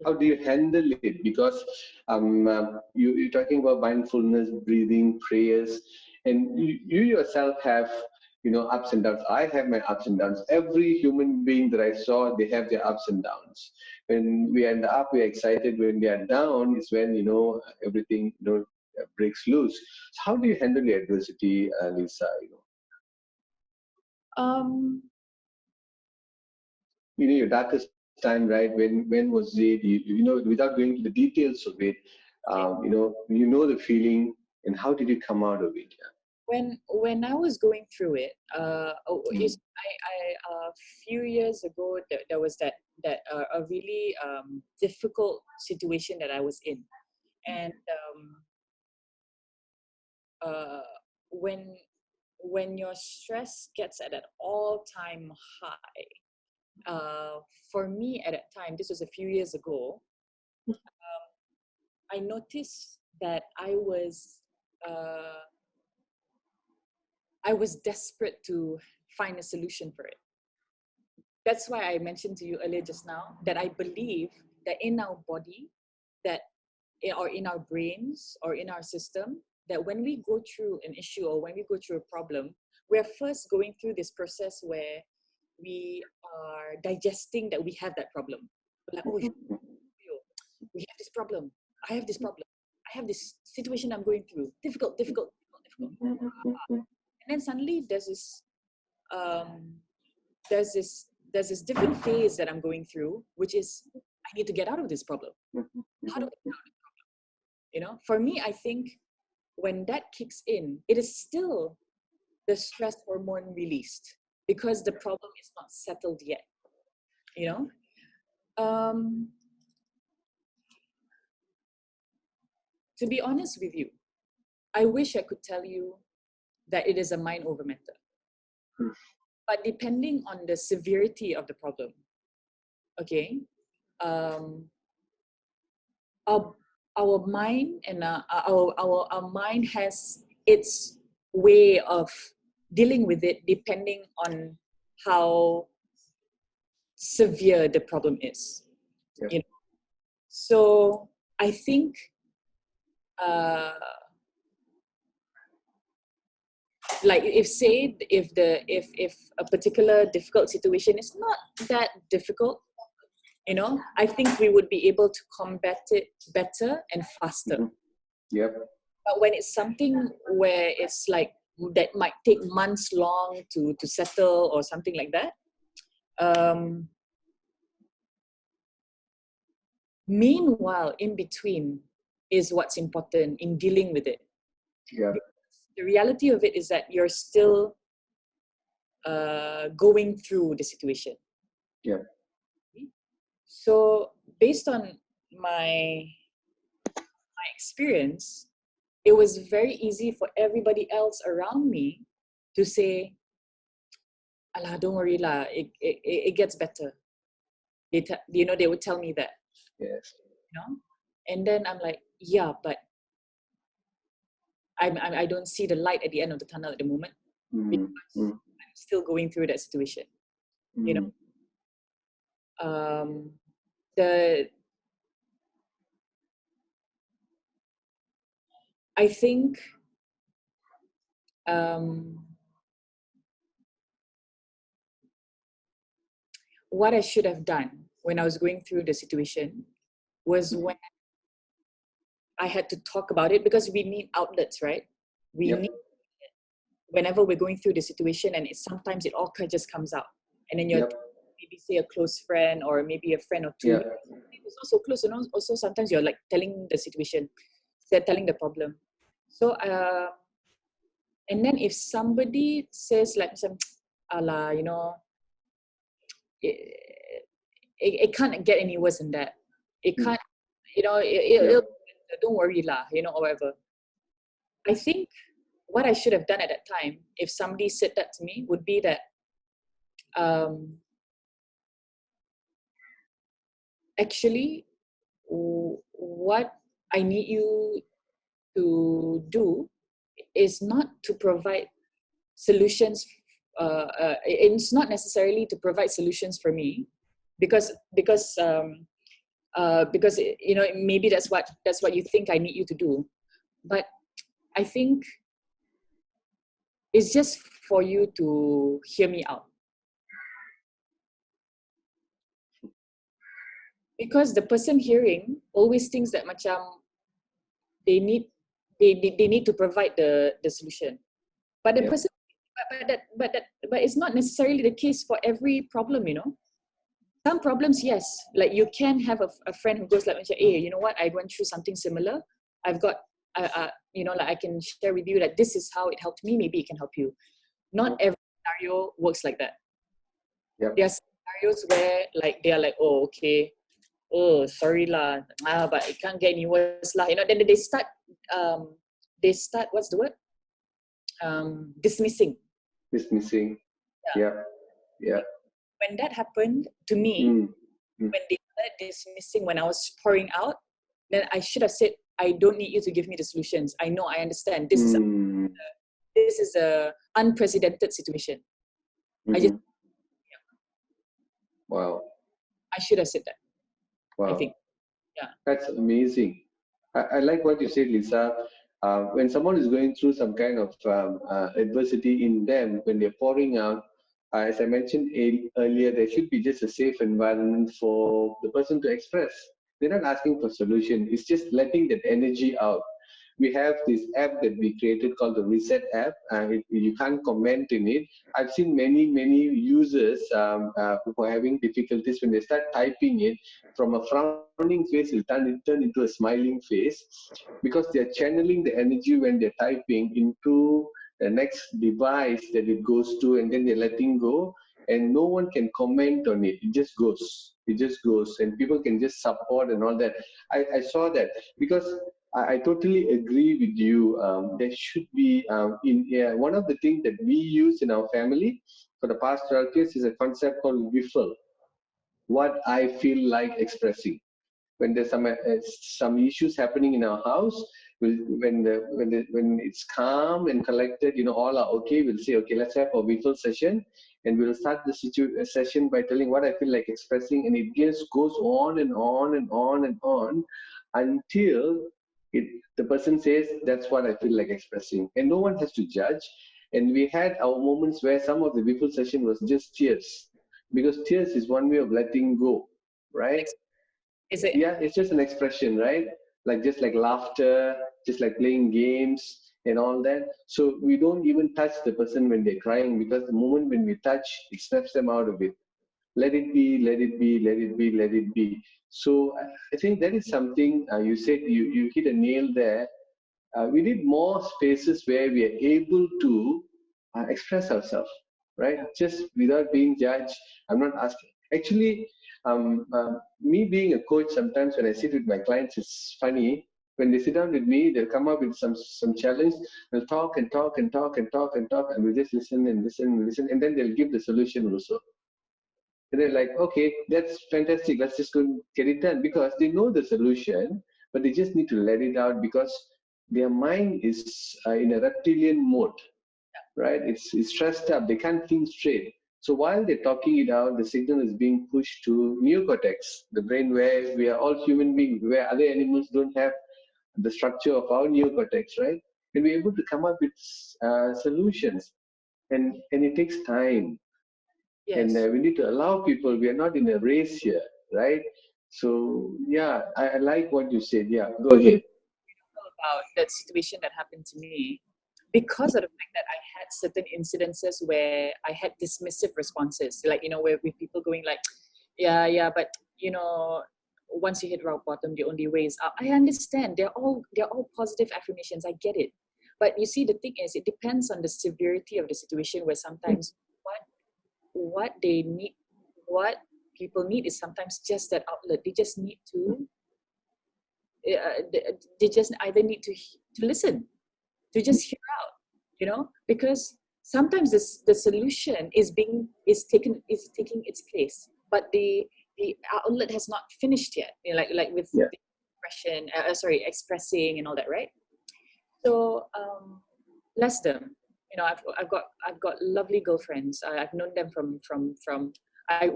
how do you handle it? Because you're talking about mindfulness, breathing, prayers, and you yourself have, ups and downs. I have my ups and downs. Every human being that I saw, they have their ups and downs. When we are up, we're excited. When we are down, is when everything breaks loose. So how do you handle the adversity, Lisa? Um, Your darkest time, right? When was it? Without going to the details of it, the feeling, and how did you come out of it? when I was going through it, Mm. a few years ago, there was that a really difficult situation that I was in, and uh, when your stress gets at an all-time high, for me at that time, this was a few years ago, I noticed that I was desperate to find a solution for it. That's why I mentioned to you earlier just now that I believe that in our body, that or in our brains or in our system, that when we go through an issue or when we go through a problem, we're first going through this process where we are digesting that we have that problem. We're like, oh, we have this problem. I have this problem. I have this situation I'm going through. Difficult. And then suddenly um, there's this different phase that I'm going through, which is I need to get out of this problem. How do I get out of this problem? For me, I think when that kicks in, it is still the stress hormone released because the problem is not settled yet. To be honest with you, I wish I could tell you that it is a mind over matter. But depending on the severity of the problem, okay, our mind and our mind has its way of dealing with it depending on how severe the problem is. Yeah. So I think like if a particular difficult situation is not that difficult, I think we would be able to combat it better and faster. Yep. But when it's something where it's like that might take months long to settle or something like that, meanwhile, in between is what's important in dealing with it. Yeah. The reality of it is that you're still going through the situation. Yeah. So based on my experience, it was very easy for everybody else around me to say, "Alah, don't worry lah, it gets better." They would tell me that. Yes. And then I'm like, yeah, but I don't see the light at the end of the tunnel at the moment because I'm still going through that situation. I think what I should have done when I was going through the situation was when I had to talk about it, because we need outlets, right? We need, whenever we're going through the situation, and sometimes it all just comes out, and then you're maybe say a close friend or maybe a friend or two. It's also close, and also sometimes you're like telling the situation, telling the problem. So and then if somebody says like, "Alah, it can't get any worse than that. It can't, don't worry lah, or whatever." I think what I should have done at that time, if somebody said that to me, would be that actually what I need you to do is not to provide solutions. It's not necessarily to provide solutions for me, because because maybe that's what you think I need you to do, but I think it's just for you to hear me out. Because the person hearing always thinks that macam they need to provide the solution, but the person but it's not necessarily the case for every problem. Some problems, yes, like you can have a friend who goes like, hey, you know what, I went through something similar, I've got like I can share with you that this is how it helped me, maybe it can help you. Not every scenario works like that. Yep. There are scenarios where like they are like, oh, okay, oh, sorry lah, but it can't get any worse lah. Then they start what's the word? Dismissing. Yeah. When that happened to me, when they started dismissing, when I was pouring out, then I should have said, I don't need you to give me the solutions. I know, I understand. This is a unprecedented situation. Wow. I should have said that. Wow. I think. Yeah. That's amazing. I like what you said, Lisa. When someone is going through some kind of adversity in them, when they're pouring out, as I mentioned earlier, there should be just a safe environment for the person to express. They're not asking for solution. It's just letting that energy out. We have this app that we created called the Reset app. You can't comment in it. I've seen many users who are having difficulties when they start typing it, from a frowning face, it'll turn into a smiling face, because they're channeling the energy when they're typing into the next device that it goes to, and then they're letting go, and no one can comment on it. It just goes, and people can just support and all that. I saw that, because I totally agree with you. There should be one of the things that we use in our family for the past 12 years is a concept called WIFL, what I feel like expressing. When there's some issues happening in our house, when it's calm and collected, all are okay, we'll say, okay, let's have a WIFL session, and we'll start the session by telling what I feel like expressing, and it just goes on and on and on and on until the person says, that's what I feel like expressing, and no one has to judge. And we had our moments where some of the WIFL session was just tears, because tears is one way of letting go, right? Is it? Yeah, it's just an expression, right? Just like laughter, just like playing games and all that. So we don't even touch the person when they're crying, because the moment when we touch, it snaps them out of it. Let it be, let it be, let it be, let it be. So I think that is something you said, you hit a nail there. We need more spaces where we are able to express ourselves, right? Just without being judged. I'm not asking. Actually, me being a coach, sometimes when I sit with my clients, it's funny. When they sit down with me, they'll come up with some challenge. They'll talk and talk and talk and talk and talk, and we just listen and listen and listen, and then they'll give the solution also. And they're like, okay, that's fantastic. Let's just go get it done, because they know the solution, but they just need to let it out, because their mind is in a reptilian mode, right? It's stressed up. They can't think straight. So while they're talking it out, the signal is being pushed to neocortex, the brain where we are all human beings, where other animals don't have the structure of our neocortex, right? And we're able to come up with solutions. And it takes time. Yes. And we need to allow people. We are not in a race here, right? So yeah, I like what you said. Yeah, go ahead. About that situation that happened to me, because of the fact that I had certain incidences where I had dismissive responses, like, where with people going like, yeah, but once you hit rock bottom, the only way is up. I understand. They're all positive affirmations. I get it. But you see, the thing is, it depends on the severity of the situation, where sometimes what they need, what people need is sometimes just that outlet. They just need to they just either need to listen, to just hear out, because sometimes the solution is taking its place, but the outlet has not finished yet, like with the expression, expressing and all that, right? So bless them. I've got lovely girlfriends. I've known them from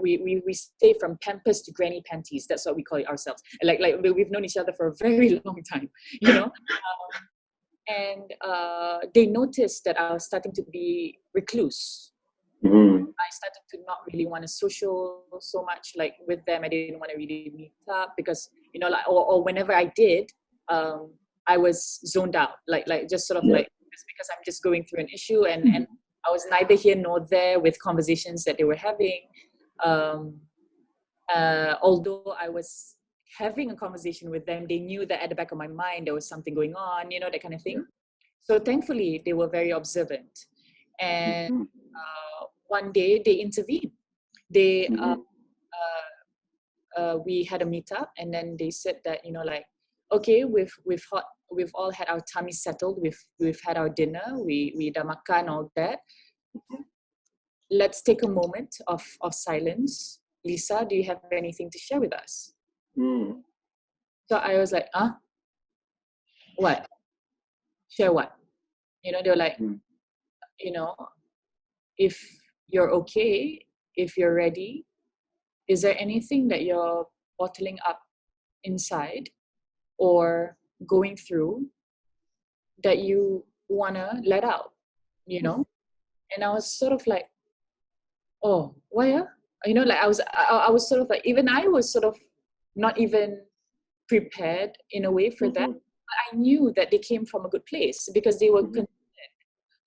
We stay from Pampers to Granny Panties. That's what we call it ourselves. Like we've known each other for a very long time, you know. And they noticed that I was starting to be recluse. I started to not really want to social so much, like with them. I didn't want to really meet up because, you know, like, or whenever I did, I was zoned out, like just sort of like, just because I'm just going through an issue, and I was neither here nor there with conversations that they were having. Although I was having a conversation with them, they knew that at the back of my mind there was something going on, you know, that kind of thing. So thankfully, they were very observant, and one day they intervened. They we had a meetup, and then they said that, you know, like, okay, we've all had our tummies settled, we've had our dinner, we dah makan, all that. Let's take a moment of silence. Lisa, do you have anything to share with us? So I was like, what? Share what? You know, they were like, you know, if you're okay, if you're ready, is there anything that you're bottling up inside or going through that you want to let out, you know? And I was sort of like, oh, why? You know, like I was sort of like, even I was sort of not even prepared in a way for that. But I knew that they came from a good place because they were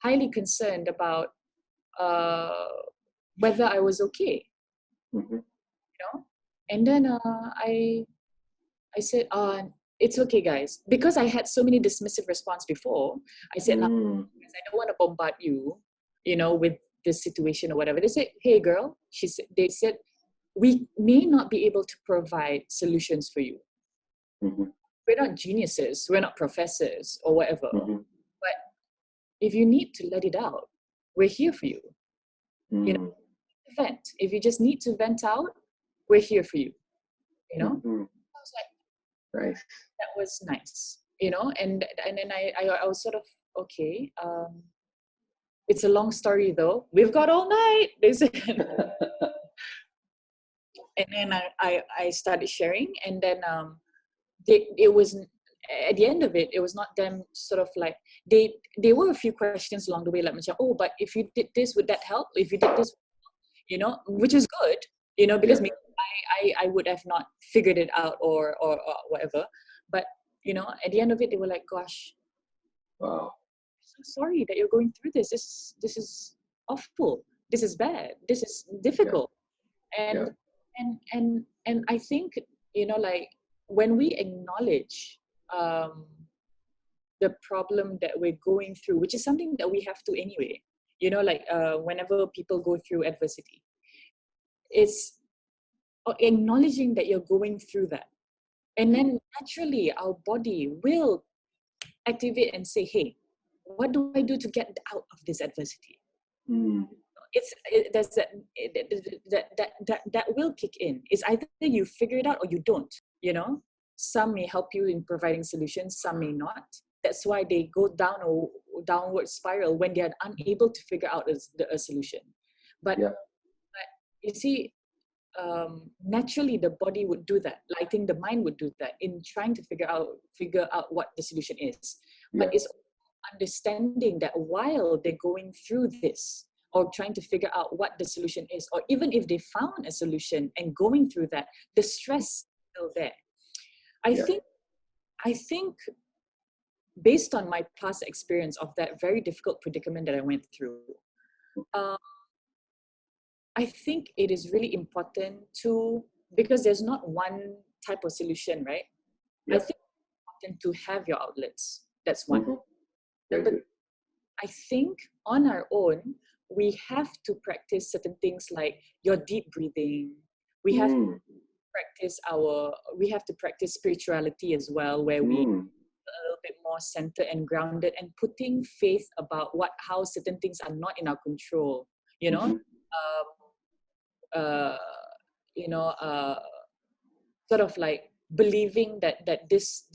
highly concerned about whether I was okay, you know? And then I said, it's okay, guys. Because I had so many dismissive response before, I said, I don't want to bombard you, you know, with this situation or whatever. They said, hey, girl, they said, we may not be able to provide solutions for you. We're not geniuses. We're not professors or whatever. But if you need to let it out, we're here for you. You know, vent. If you just need to vent out, we're here for you. You know? I was like, nice. That was nice. You know, and then I was sort of, okay, it's a long story though. We've got all night, they said. And then I started sharing, and then it was, at the end of it, it was not them sort of like, there were a few questions along the way, like, oh, but if you did this, would that help? If you did this, you know, which is good, you know, because maybe I would have not figured it out or whatever. But, you know, at the end of it, they were like, gosh, wow, I'm so sorry that you're going through this. This is awful. This is bad. This is difficult. And I think, you know, like, when we acknowledge the problem that we're going through, which is something that we have to anyway, you know, like whenever people go through adversity, it's acknowledging that you're going through that. And then naturally our body will activate and say, hey, what do I do to get out of this adversity? There's that will kick in. It's either you figure it out or you don't, you know. Some may help you in providing solutions, some may not. That's why they go down a downward spiral when they're unable to figure out a solution. But you see, naturally the body would do that. I think the mind would do that in trying to figure out what the solution is. But it's understanding that while they're going through this, or trying to figure out what the solution is, or even if they found a solution and going through that, the stress is still there. I think based on my past experience of that very difficult predicament that I went through, I think it is really important because there's not one type of solution, right? I think it's important to have your outlets. That's one. But I think on our own, we have to practice certain things like your deep breathing. We have to practice spirituality as well, where we a little bit more centered and grounded, and putting faith about how certain things are not in our control. You know, sort of like believing that this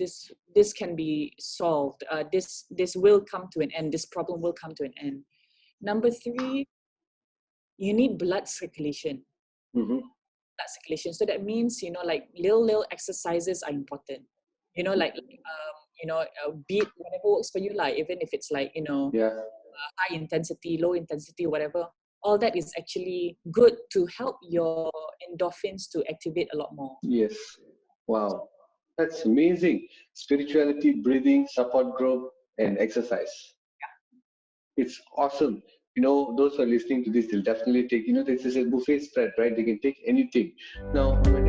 can be solved. This will come to an end. This problem will come to an end. Number 3, you need blood circulation. Mm-hmm. blood circulation. So that means, like little exercises are important. Beat whatever works for you, like even if it's like, Yeah. high intensity, low intensity, whatever. All that is actually good to help your endorphins to activate a lot more. Yes. Wow. That's amazing. Spirituality, breathing, support group, and exercise. It's awesome. Those who are listening to this, they'll definitely take, this is a buffet spread, right? They can take anything. Now, when